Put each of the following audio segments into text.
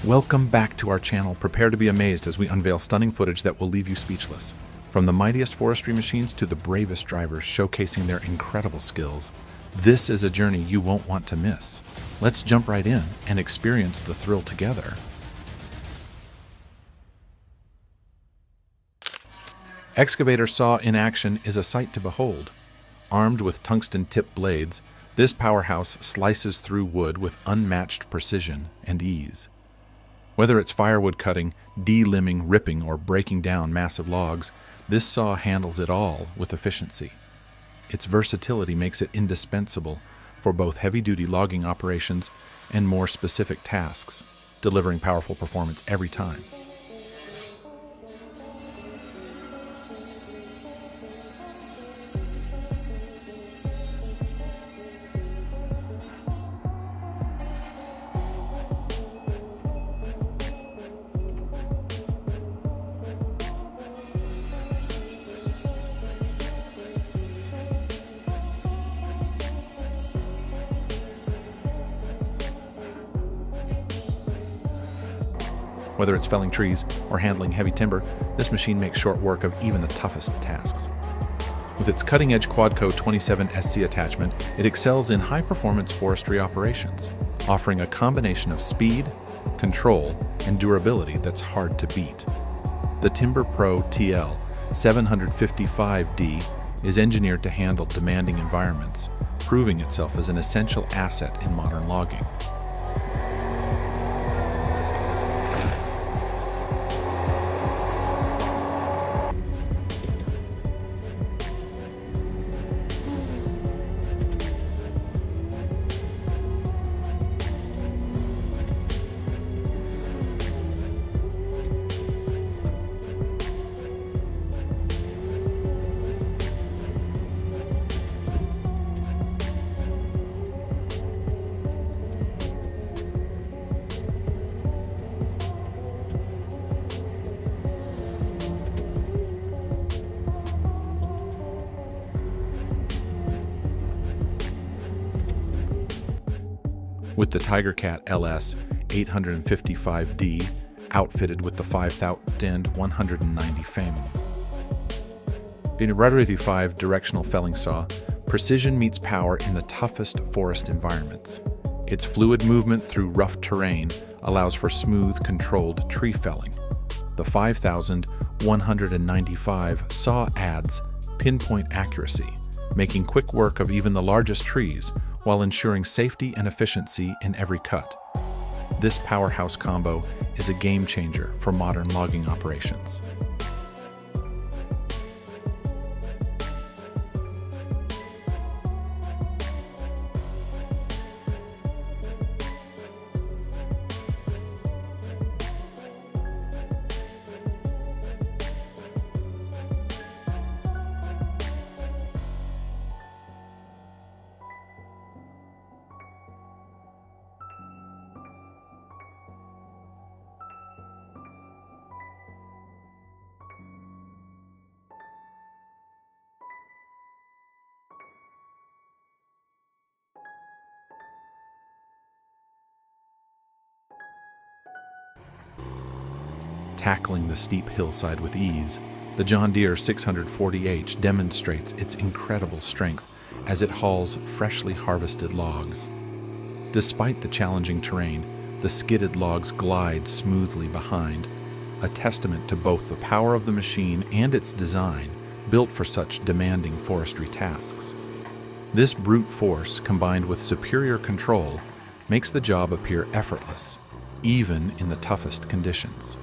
Welcome back to our channel. Prepare to be amazed as we unveil stunning footage that will leave you speechless. From the mightiest forestry machines to the bravest drivers showcasing their incredible skills, this is a journey you won't want to miss. Let's jump right in and experience the thrill together. Excavator saw in action is a sight to behold. Armed with tungsten-tipped blades, this powerhouse slices through wood with unmatched precision and ease. Whether it's firewood cutting, de-limbing, ripping, or breaking down massive logs, this saw handles it all with efficiency. Its versatility makes it indispensable for both heavy-duty logging operations and more specific tasks, delivering powerful performance every time. Whether it's felling trees or handling heavy timber, this machine makes short work of even the toughest tasks. With its cutting-edge Quadco 27SC attachment, it excels in high-performance forestry operations, offering a combination of speed, control, and durability that's hard to beat. The Timber Pro TL 755D is engineered to handle demanding environments, proving itself as an essential asset in modern logging. With the TigerCat LS 855D outfitted with the 5190 FAME. In a Rotary 5 directional felling saw, precision meets power in the toughest forest environments. Its fluid movement through rough terrain allows for smooth, controlled tree felling. The 5195 saw adds pinpoint accuracy, making quick work of even the largest trees while ensuring safety and efficiency in every cut. This powerhouse combo is a game changer for modern logging operations. Tackling the steep hillside with ease, the John Deere 640H demonstrates its incredible strength as it hauls freshly harvested logs. Despite the challenging terrain, the skidded logs glide smoothly behind, a testament to both the power of the machine and its design, built for such demanding forestry tasks. This brute force, combined with superior control, makes the job appear effortless, even in the toughest conditions.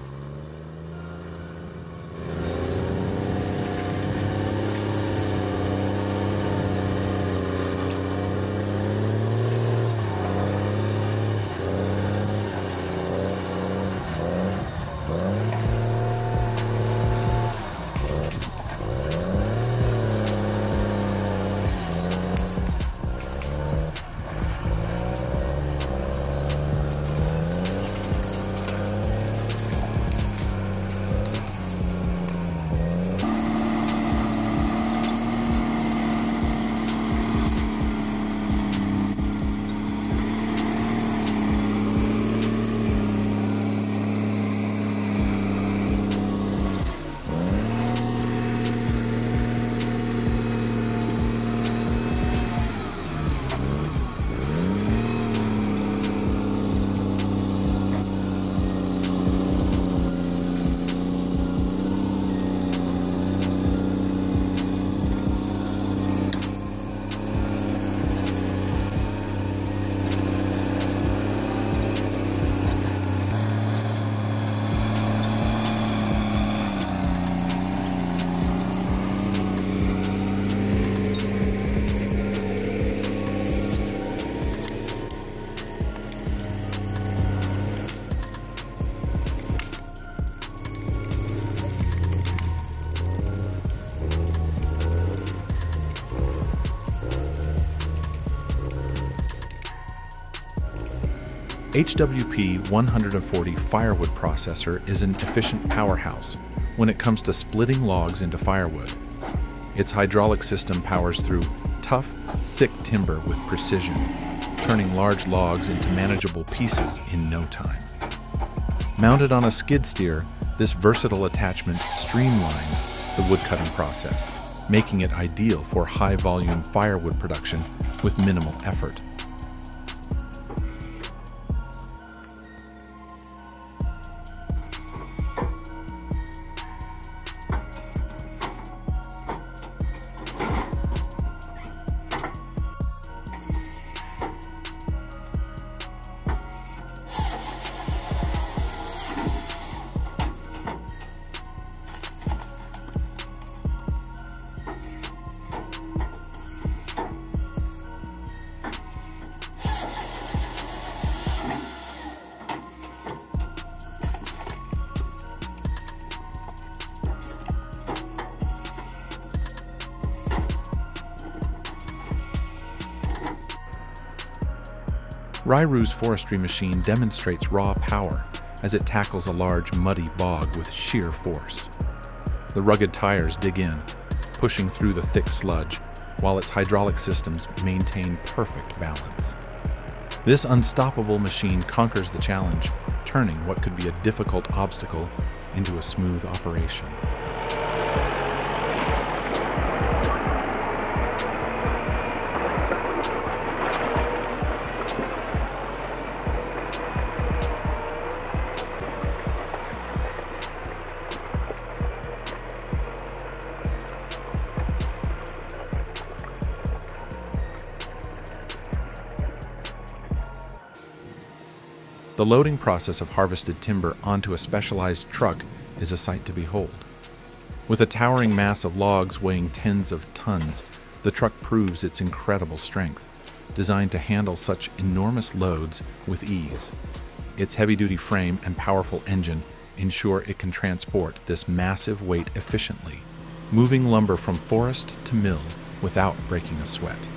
HWP 140 firewood processor is an efficient powerhouse when it comes to splitting logs into firewood. Its hydraulic system powers through tough, thick timber with precision, turning large logs into manageable pieces in no time. Mounted on a skid steer, this versatile attachment streamlines the woodcutting process, making it ideal for high-volume firewood production with minimal effort. Ryru's forestry machine demonstrates raw power as it tackles a large, muddy bog with sheer force. The rugged tires dig in, pushing through the thick sludge, while its hydraulic systems maintain perfect balance. This unstoppable machine conquers the challenge, turning what could be a difficult obstacle into a smooth operation. The loading process of harvested timber onto a specialized truck is a sight to behold. With a towering mass of logs weighing tens of tons, the truck proves its incredible strength, designed to handle such enormous loads with ease. Its heavy-duty frame and powerful engine ensure it can transport this massive weight efficiently, moving lumber from forest to mill without breaking a sweat.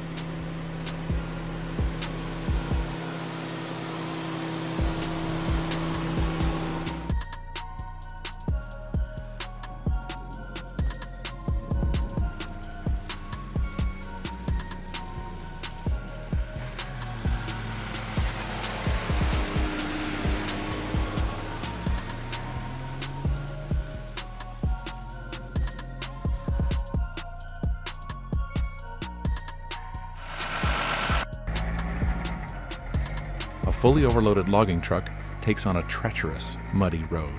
A fully overloaded logging truck takes on a treacherous, muddy road.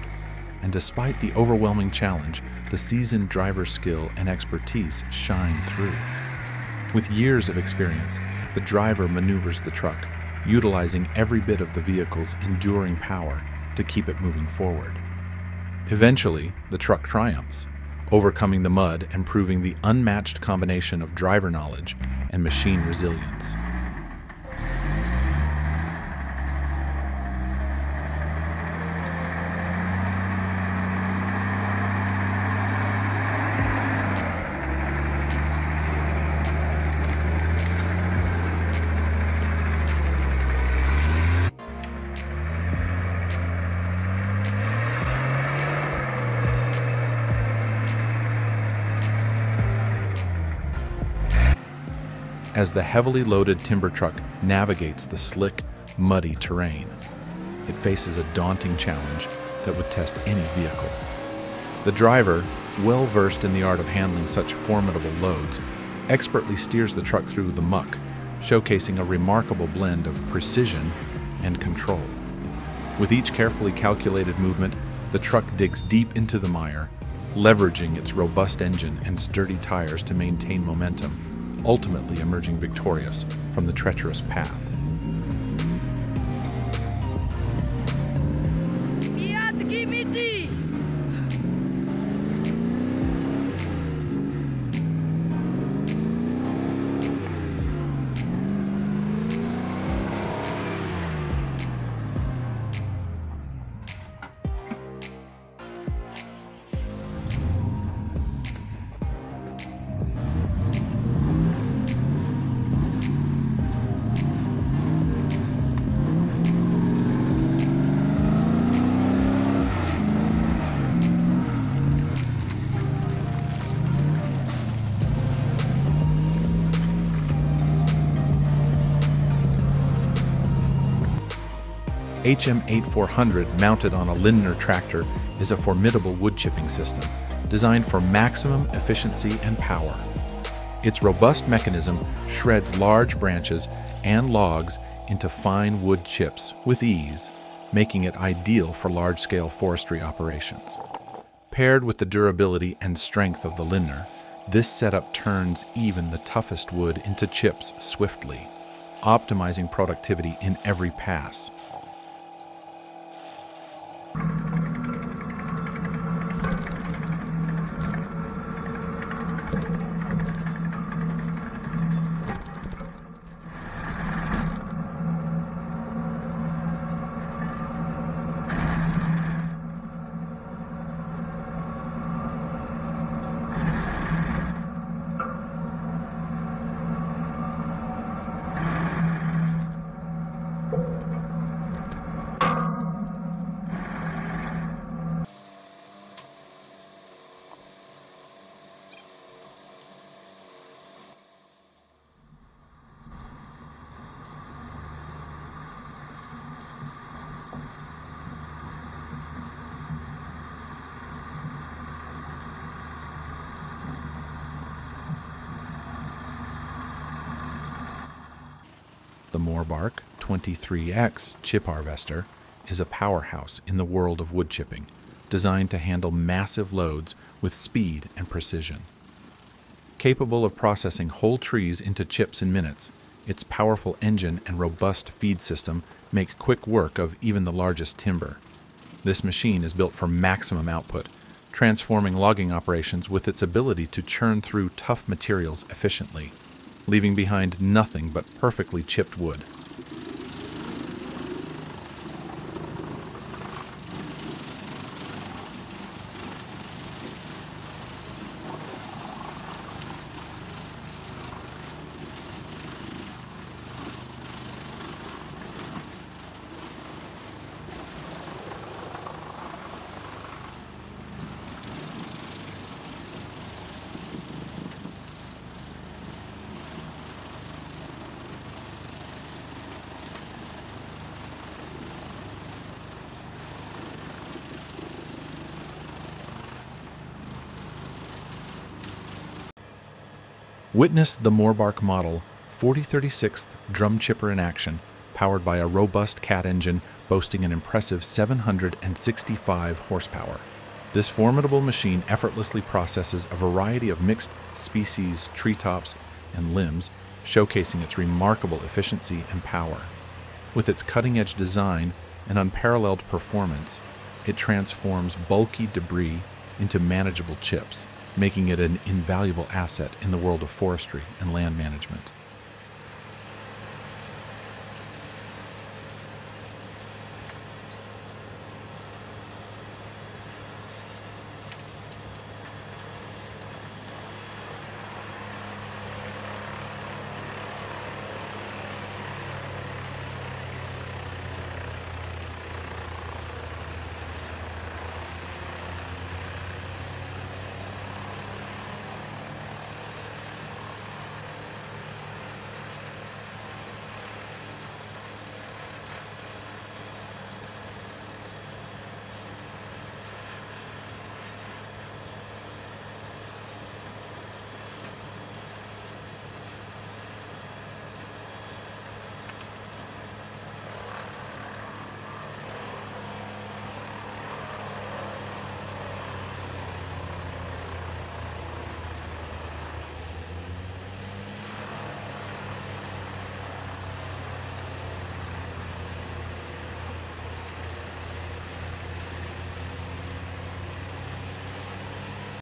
And despite the overwhelming challenge, the seasoned driver's skill and expertise shine through. With years of experience, the driver maneuvers the truck, utilizing every bit of the vehicle's enduring power to keep it moving forward. Eventually, the truck triumphs, overcoming the mud and proving the unmatched combination of driver knowledge and machine resilience. As the heavily loaded timber truck navigates the slick, muddy terrain, it faces a daunting challenge that would test any vehicle. The driver, well versed in the art of handling such formidable loads, expertly steers the truck through the muck, showcasing a remarkable blend of precision and control. With each carefully calculated movement, the truck digs deep into the mire, leveraging its robust engine and sturdy tires to maintain momentum, ultimately emerging victorious from the treacherous path. HM8400 mounted on a Lindner tractor is a formidable wood chipping system designed for maximum efficiency and power. Its robust mechanism shreds large branches and logs into fine wood chips with ease, making it ideal for large-scale forestry operations. Paired with the durability and strength of the Lindner, this setup turns even the toughest wood into chips swiftly, optimizing productivity in every pass. The Morbark 23X chip harvester is a powerhouse in the world of wood chipping, designed to handle massive loads with speed and precision. Capable of processing whole trees into chips in minutes, its powerful engine and robust feed system make quick work of even the largest timber. This machine is built for maximum output, transforming logging operations with its ability to churn through tough materials efficiently, leaving behind nothing but perfectly chipped wood. Witness the Morbark Model 4036th drum chipper in action, powered by a robust Cat engine boasting an impressive 765 horsepower. This formidable machine effortlessly processes a variety of mixed species treetops and limbs, showcasing its remarkable efficiency and power. With its cutting-edge design and unparalleled performance, it transforms bulky debris into manageable chips, making it an invaluable asset in the world of forestry and land management.